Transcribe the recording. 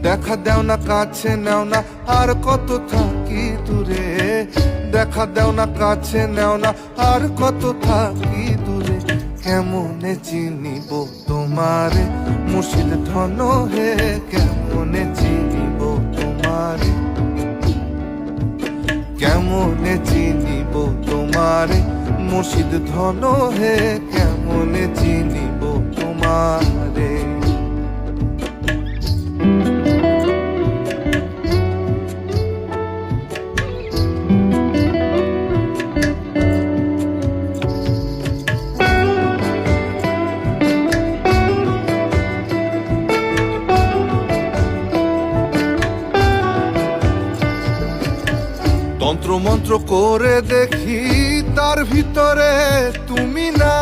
দেখা দেও না কাছে নেও না আর কত থাকি দূরে, দেখা দেও না কাছে নেও না আর কত থাকি দূরে। কেমনে চিনিব তোমারে মুর্শিদ ধন হে, কেমনে চিনিব তোমারে, কেমনে চিনিব তোমারে মুর্শিদ ধন হে, কেমনে চিনিব তোমারে। তন্ত্র মন্ত্র করে দেখি তার ভিতরে তুমি না।